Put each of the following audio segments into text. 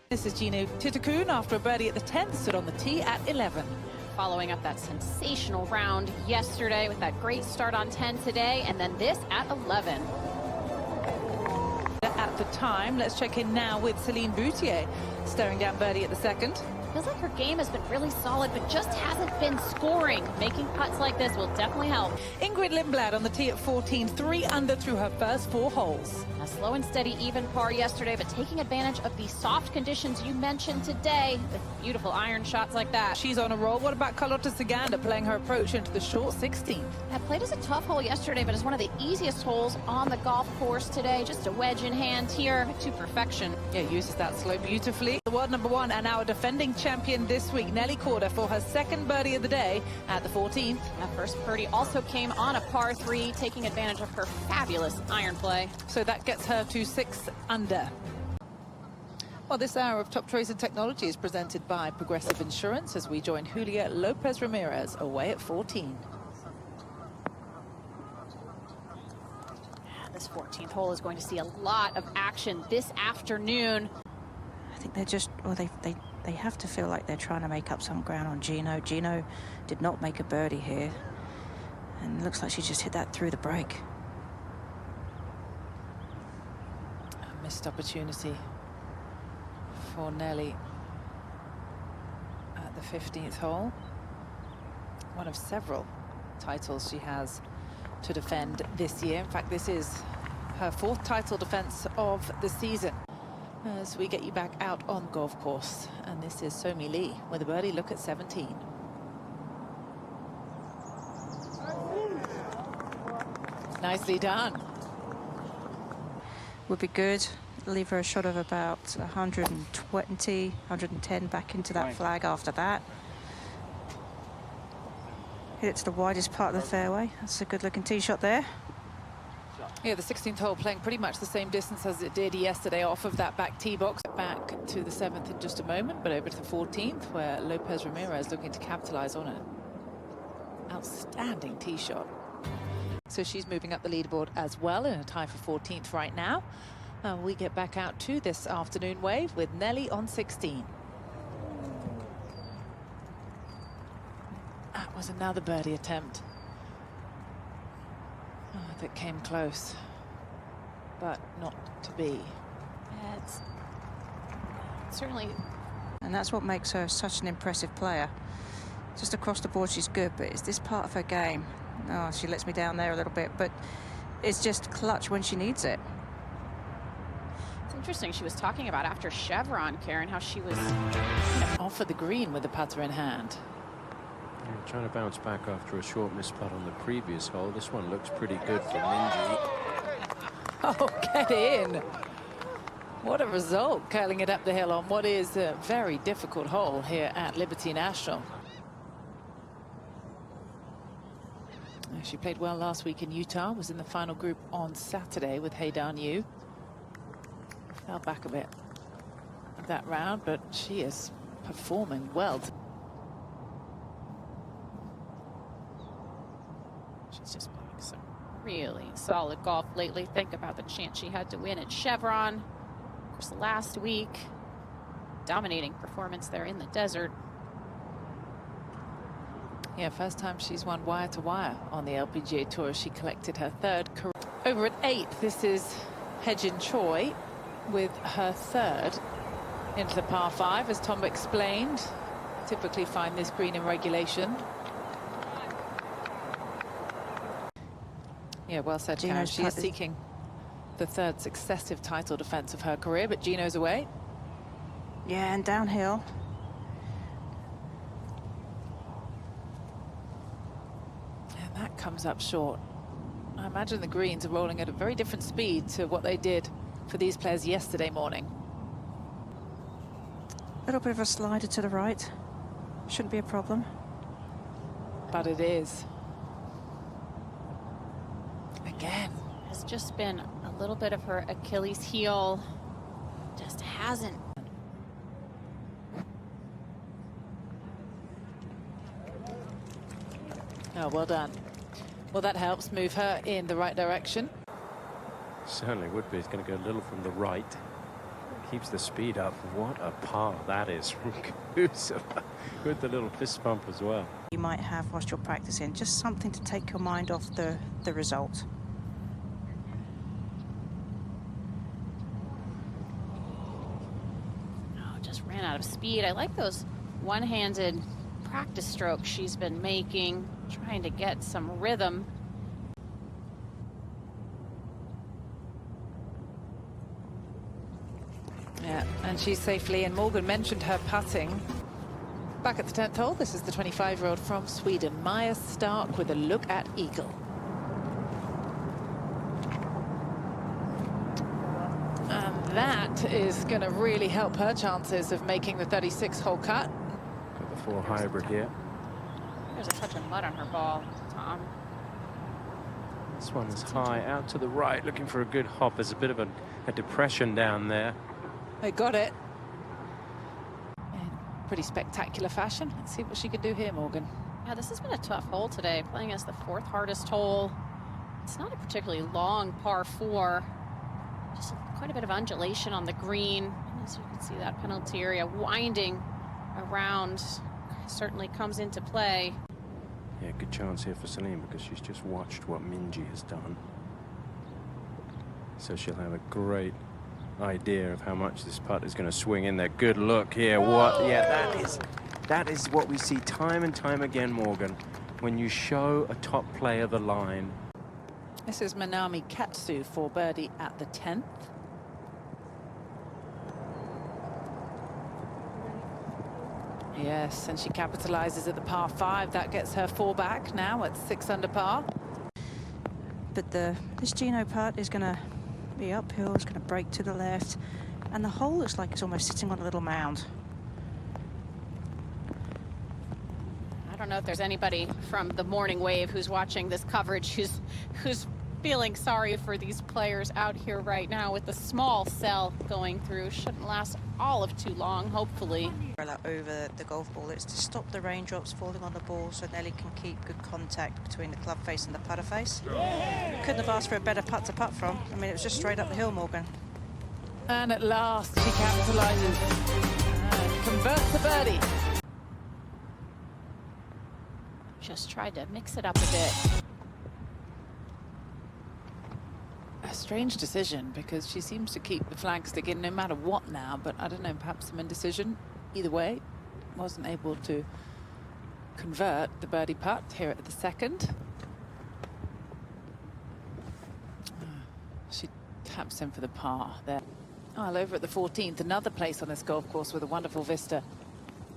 This is Gino Titakun after a birdie at the 10th, stood on the tee at 11. Following up that sensational round yesterday with that great start on 10 today, and then this at 11. At the time, let's check in now with Celine Boutier, staring down birdie at the second. Feels like her game has been really solid, but just hasn't been scoring. Making putts like this will definitely help. Ingrid Lindblad on the tee at 14, 3 under through her first 4 holes. A slow and steady even par yesterday, but taking advantage of the soft conditions you mentioned today with beautiful iron shots like that. She's on a roll. What about Carlota Saganda playing her approach into the short 16th? That played as a tough hole yesterday, but it's one of the easiest holes on the golf course today. Just a wedge in hand here to perfection. Yeah, uses that slope beautifully. The world number 1 and our defending champion this week, Nelly Korda, for her second birdie of the day at the 14th. That first birdie also came on a par 3, taking advantage of her fabulous iron play. So that gets her to 6 under. Well, this hour of Top Choice and Technology is presented by Progressive Insurance as we join Julia Lopez Ramirez away at 14. This 14th hole is going to see a lot of action this afternoon. I think they're just, well, they have to feel like they're trying to make up some ground on Gino. Gino did not make a birdie here, and it looks like she just hit that through the break. A missed opportunity for Nelly at the 15th hole. One of several titles she has to defend this year. In fact, this is her 4th title defense of the season as we get you back out on the golf course. And this is Somi Lee with a birdie look at 17. Nicely done. Would be good. Leave her a shot of about 120, 110 back into that flag after that. Hit it to the widest part of the fairway. That's a good looking tee shot there. Yeah, the 16th hole playing pretty much the same distance as it did yesterday off of that back tee box. Back to the 7th in just a moment, but over to the 14th where Lopez Ramirez looking to capitalize on an outstanding tee shot. So she's moving up the leaderboard as well in a tie for 14th right now. We get back out to this afternoon wave with Nelly on 16. That was another birdie attempt. That came close, but not to be. It's certainly. And that's what makes her such an impressive player. Just across the board, she's good, but it's this part of her game. Oh, she lets me down there a little bit, but it's just clutch when she needs it. It's interesting. She was talking about after Chevron, Karen, how she was off of the green with the putter in hand. Yeah, trying to bounce back after a short miss putt on the previous hole. This one looks pretty good for Minji. Oh, get in. What a result, curling it up the hill on what is a very difficult hole here at Liberty National. She played well last week in Utah, was in the final group on Saturday with Heydan Yu. Fell back a bit that round, but she is performing well. She's just playing some really solid golf lately. Think about the chance she had to win at Chevron. Of course, last week, dominating performance there in the desert. Yeah, first time she's won wire to wire on the LPGA Tour. She collected her 3rd career. Over at 8, this is Hejin Choi with her 3rd into the par 5, as Tom explained. Typically find this green in regulation. Yeah, well said, Karen. She is seeking the 3rd successive title defense of her career, but Gino's away. Yeah, and downhill. And that comes up short. I imagine the greens are rolling at a very different speed to what they did for these players yesterday morning. A little bit of a slider to the right. Shouldn't be a problem. But it is. Again. Has just been a little bit of her Achilles heel. Just hasn't. Oh, well done. Well, that helps move her in the right direction. Certainly would be. It's going to go a little from the right. Keeps the speed up. What a par that is from Gusev with the little fist bump as well. You might have whilst you're practicing, just something to take your mind off the result. Oh, just ran out of speed. I like those one-handed practice strokes she's been making, trying to get some rhythm. Yeah, and she's safely in. Morgan mentioned her putting. Back at the 10th hole, this is the 25-year-old from Sweden, Maja Stark, with a look at eagle. And that is going to really help her chances of making the 36-hole cut. Got the 4 hybrid here. There's a touch of mud on her ball, Tom. This one is high out to the right, looking for a good hop. There's a bit of a depression down there. They got it. In pretty spectacular fashion. Let's see what she can do here, Morgan. Yeah, this has been a tough hole today, playing as the 4th hardest hole. It's not a particularly long par 4. Just quite a bit of undulation on the green. And as you can see, that penalty area winding around certainly comes into play. Yeah, good chance here for Celine because she's just watched what Minji has done. So she'll have a great idea of how much this putt is going to swing in there. Good look here. What? Yeah, that is what we see time and time again, Morgan. When you show a top player the line. This is Manami Katsu for birdie at the 10th. Yes, and she capitalizes at the par 5. That gets her 4 back now at 6 under par. But this Gino putt is going to be uphill, it's going to break to the left, and the hole looks like it's almost sitting on a little mound. I don't know if there's anybody from the morning wave who's watching this coverage who's feeling sorry for these players out here right now with the small cell going through. Shouldn't last all of too long, hopefully. Over the golf ball, it's to stop the raindrops falling on the ball so Nelly can keep good contact between the club face and the putter face. Couldn't have asked for a better putt to putt from. I mean, it was just straight up the hill, Morgan. And at last she capitalizes and converts the birdie. Just tried to mix it up a bit. A strange decision because she seems to keep the flag stick in no matter what now, but I don't know, perhaps some indecision. Either way, wasn't able to convert the birdie putt here at the 2nd. She taps in for the par there. Well, over at the 14th, another place on this golf course with a wonderful vista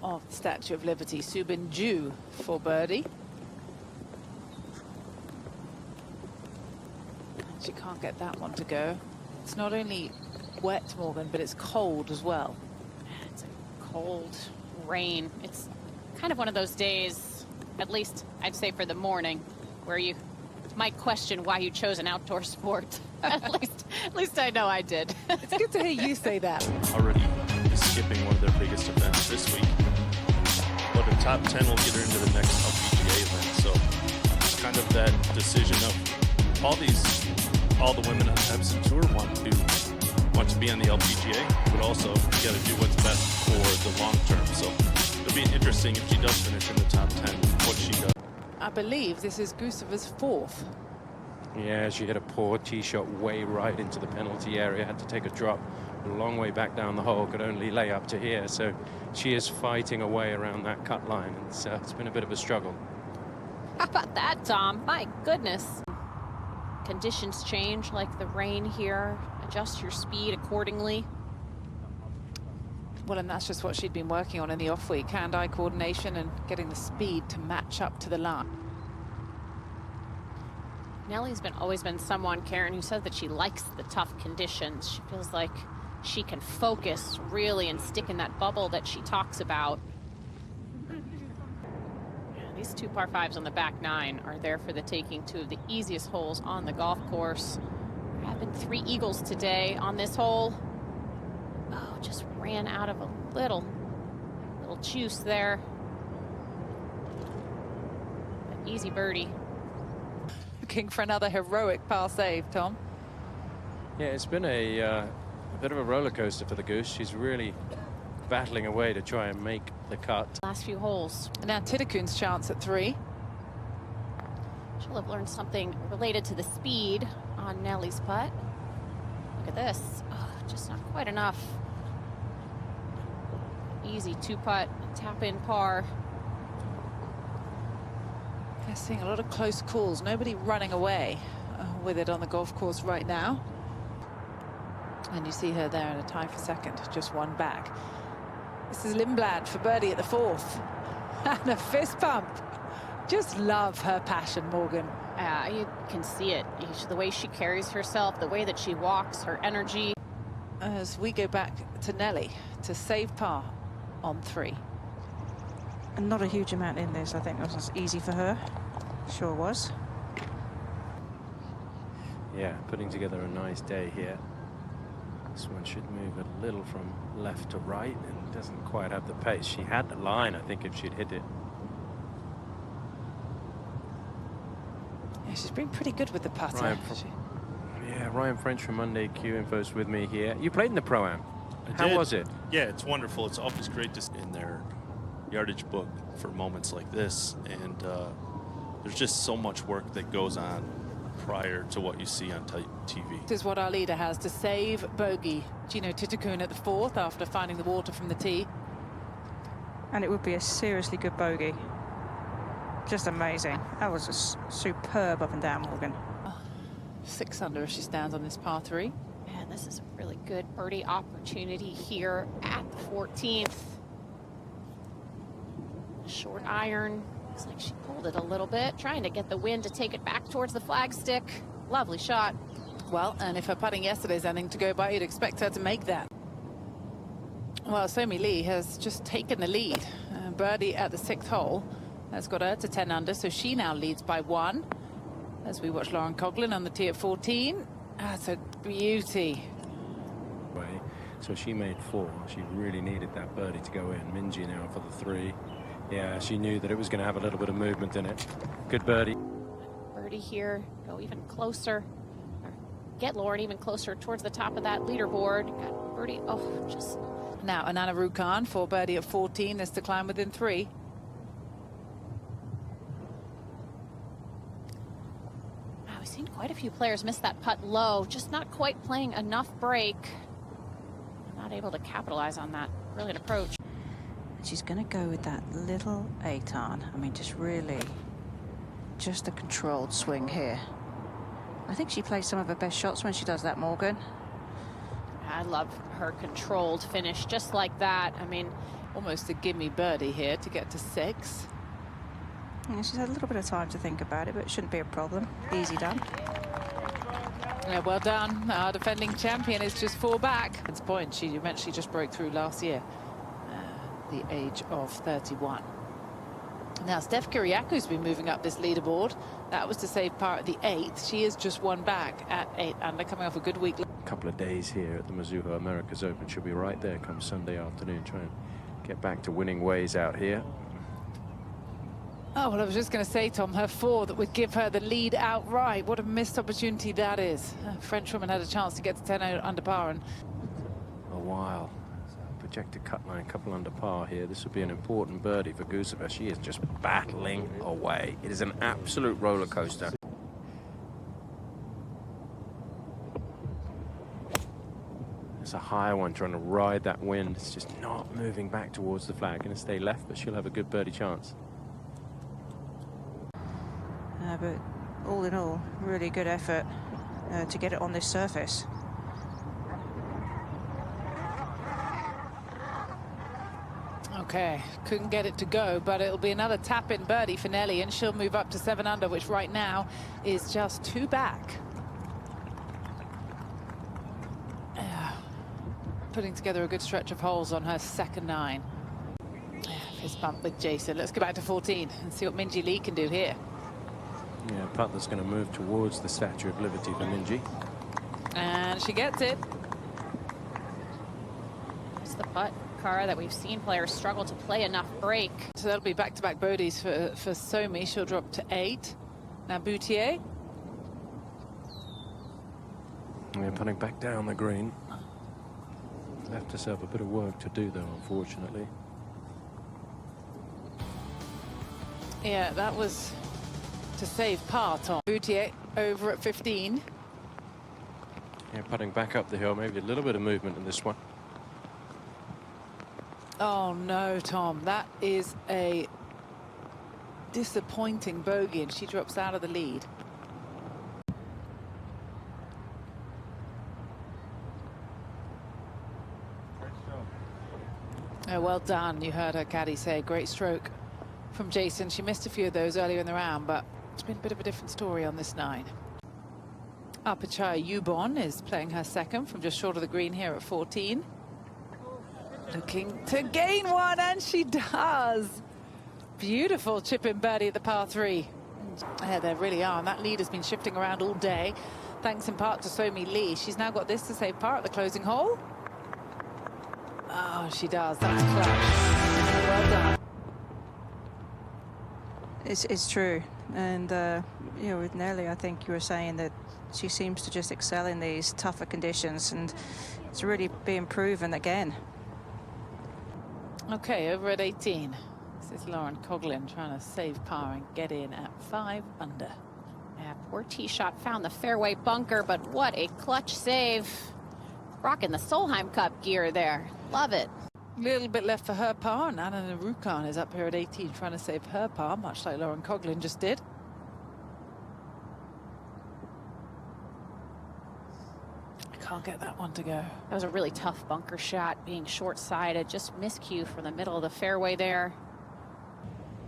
of the Statue of Liberty. Subin Ju for birdie. She can't get that one to go. It's not only wet, Morgan, but it's cold as well. It's a cold rain. It's kind of one of those days, at least I'd say for the morning, where you might question why you chose an outdoor sport. at least I know I did. It's good to hear you say that. Already is skipping one of their biggest events this week. But the top 10 will get her into the next LPGA event. So it's kind of that decision of all the women on the Epson Tour want to be on the LPGA, but also you got to do what's best for the long term. So it'll be interesting if she does finish in the top 10, what she does. I believe this is Guseva's 4th. Yeah, she hit a poor tee shot way right into the penalty area. Had to take a drop a long way back down the hole. Could only lay up to here. So she is fighting away around that cut line. It's been a bit of a struggle. How about that, Tom? My goodness. Conditions change like the rain here. Adjust your speed accordingly. Well, and that's just what she'd been working on in the off week. Hand-eye coordination and getting the speed to match up to the line. Nelly's always been someone, Karen, who says that she likes the tough conditions. She feels like she can focus really and stick in that bubble that she talks about. These 2 par 5s on the back 9 are there for the taking. 2 of the easiest holes on the golf course. There have been 3 eagles today on this hole. Oh, just ran out of a little juice there. An easy birdie. Looking for another heroic par save, Tom. Yeah, it's been a Bit of a roller coaster for the Goose. She's really battling away to try and make the cut. Last few holes. And now Tiddekoon's chance at 3. She'll have learned something related to the speed on Nelly's putt. Look at this. Oh, just not quite enough. Easy 2-putt, tap-in par. They're seeing a lot of close calls. Nobody running away with it on the golf course right now. And you see her there in a tie for second, just one back. This is Lindblad for birdie at the 4th. And a fist pump. Just love her passion, Morgan. You can see it. The way she carries herself, the way that she walks, her energy. As we go back to Nelly to save par on 3. And not a huge amount in this. I think that was easy for her. Sure was. Yeah, putting together a nice day here. This one should move a little from left to right and doesn't quite have the pace. She had the line, I think, if she'd hit it. Yeah, she's been pretty good with the putter. Ryan French from Monday Q Info's with me here. You played in the Pro-Am. How was it? Yeah, it's wonderful. It's always great to see in their yardage book for moments like this. And there's just so much work that goes on prior to what you see on TV. This is what our leader has to save bogey. Gino Tiddekoon at the 4th after finding the water from the tee. And it would be a seriously good bogey. Just amazing. That was a superb up and down, Morgan. 6 under as she stands on this par 3. Man, this is a really good birdie opportunity here at the 14th. Short iron. Looks like she pulled it a little bit, trying to get the wind to take it back towards the flagstick. Lovely shot. Well, and if her putting yesterday's anything to go by, you'd expect her to make that. Well, Somi Lee has just taken the lead. Birdie at the 6th hole has got her to 10 under, so she now leads by 1. As we watch Lauren Coughlin on the tee at 14. That's a beauty. So she made 4. She really needed that birdie to go in. Minji now for the 3. Yeah, she knew that it was going to have a little bit of movement in it. Good birdie. Birdie here. Go even closer. Or get Lauren even closer towards the top of that leaderboard. Got birdie. Oh, just. Now, Anana Rukhan for birdie at 14. This to climb within 3. We've seen quite a few players miss that putt low, just not quite playing enough break. Not able to capitalize on that brilliant approach. She's going to go with that little 8-iron. I mean, just really, just a controlled swing here. I think she plays some of her best shots when she does that, Morgan. I love her controlled finish, just like that. I mean, almost a gimme birdie here to get to 6. Yeah, she's had a little bit of time to think about it, but it shouldn't be a problem. Easy done. Yeah, well done. Our defending champion is just 4 back. At this point, she eventually just broke through last year, the age of 31. Now, Steph Kiriaku's been moving up this leaderboard. That was to save par at the 8th. She is just 1 back at 8 under, coming off a good week. A couple of days here at the Mizuho Americas Open. She'll be right there come Sunday afternoon, trying to get back to winning ways out here. Oh, well, I was just going to say, Tom, her 4 that would give her the lead outright. What a missed opportunity that is. A French woman had a chance to get to 10 under par. And a while. Projected cut line, couple under par here. This would be an important birdie for Guseva. She is just battling away. It is an absolute roller coaster. It's a higher one trying to ride that wind. It's just not moving back towards the flag. Going to stay left, but she'll have a good birdie chance. But all in all, really good effort to get it on this surface. okay, couldn't get it to go, but it'll be another tap-in birdie for Nelly, and she'll move up to 7 under, which right now is just 2 back. Putting together a good stretch of holes on her second 9. Fist bump with Jason. Let's go back to 14 and see what Minji Lee can do here. Yeah, putt that's going to move towards the Statue of Liberty for Minji. And she gets it. It's the putt, Cara, that we've seen players struggle to play enough break. So that'll be back-to-back birdies for Somi. She'll drop to 8. Now Boutier. Yeah, putting back down the green. left herself a bit of work to do, though, unfortunately. Yeah, that was to save par, Tom. Boutier over at 15. Yeah, putting back up the hill, maybe a little bit of movement in this one. Oh no, Tom, that is a disappointing bogey, and she drops out of the lead. Oh, well done. You heard her caddy say, great stroke from Jason. She missed a few of those earlier in the round, but it's been a bit of a different story on this 9. Apachai Yubon is playing her second from just short of the green here at 14. Looking to gain one, and she does. Beautiful chip-in birdie at the par 3. Yeah, there really are, and that lead has been shifting around all day, thanks in part to Somi Lee. She's now got this to save par at the closing hole. Oh, she does. That's clutch. Well done. It's true, and you know, with Nelly, I think you were saying that she seems to just excel in these tougher conditions, and it's really being proven again. Okay, over at 18. This is Lauren Coughlin trying to save par and get in at 5 under. Yeah, poor tee shot found the fairway bunker, but what a clutch save. Rocking the Solheim Cup gear there. Love it. Little bit left for her par, and Anna Narukan is up here at 18 trying to save her par, much like Lauren Coughlin just did. Can't get that one to go. That was a really tough bunker shot, being short-sided, just miscue from the middle of the fairway there.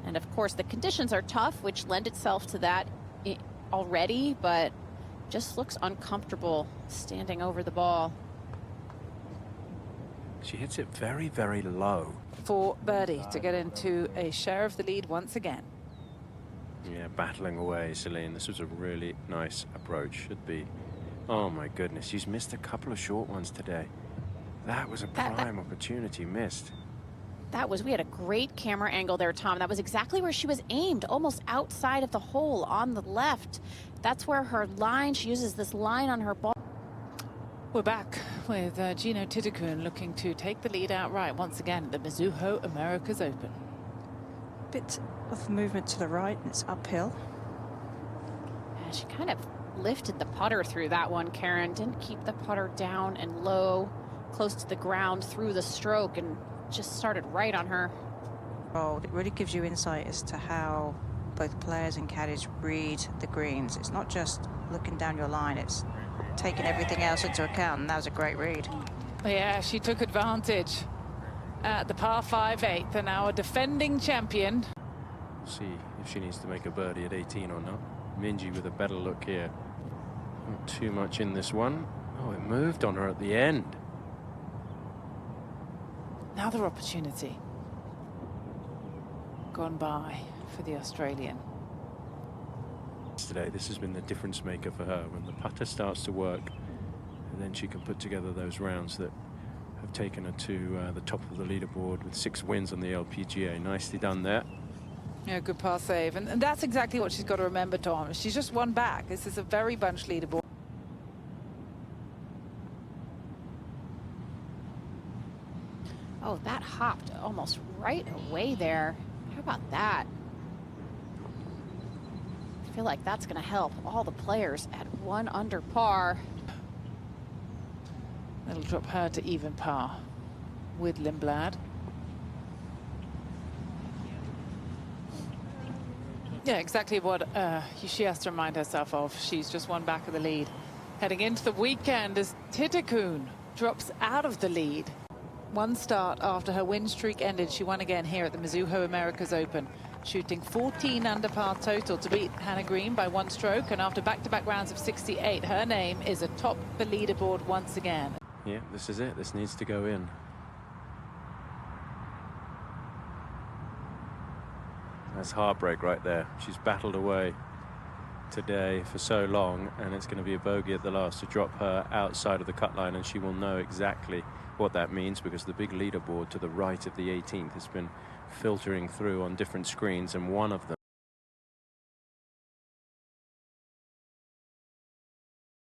And of course, the conditions are tough, which lend itself to that already, but just looks uncomfortable standing over the ball. She hits it very, very low. For birdie to get into a share of the lead once again. Yeah, battling away, Celine. This was a really nice approach. Should be. Oh my goodness, she's missed a couple of short ones today. That was a prime opportunity missed. We had a great camera angle there, Tom. That was exactly where she was aimed, almost outside of the hole on the left. That's where her line, she uses this line on her ball. We're back with Gino Titakun looking to take the lead outright once again at the Mizuho Americas Open. Bit of movement to the right, and it's uphill. Yeah, she kind of lifted the putter through that one, Karen. Didn't keep the putter down and low, close to the ground through the stroke, and just started right on her. Oh, it really gives you insight as to how both players and caddies read the greens. It's not just looking down your line, it's taking everything else into account, and that was a great read. Yeah, she took advantage at the par 5/8, and now a defending champion. See if she needs to make a birdie at 18 or not. Minji with a better look here. Not too much in this one. Oh, it moved on her at the end. Another opportunity gone by for the Australian. Today, this has been the difference maker for her. When the putter starts to work, and then she can put together those rounds that have taken her to the top of the leaderboard with 6 wins on the LPGA. Nicely done there. Yeah, good par save. And that's exactly what she's got to remember, Tom. She's just one back. This is a very bunched leaderboard. Oh, that hopped almost right away there. How about that? I feel like that's going to help all the players at 1 under par. That'll drop her to even par with Lindblad. Yeah, exactly what she has to remind herself of. She's just one back of the lead. Heading into the weekend as Titakun drops out of the lead. One start after her win streak ended, she won again here at the Mizuho Americas Open, shooting 14 under par total to beat Hannah Green by 1 stroke. And after back-to-back rounds of 68, her name is atop the leaderboard once again. Yeah, this is it. This needs to go in. That's heartbreak right there. She's battled away today for so long, and it's going to be a bogey at the last to drop her outside of the cut line, and she will know exactly what that means, because the big leaderboard to the right of the 18th has been filtering through on different screens, and one of them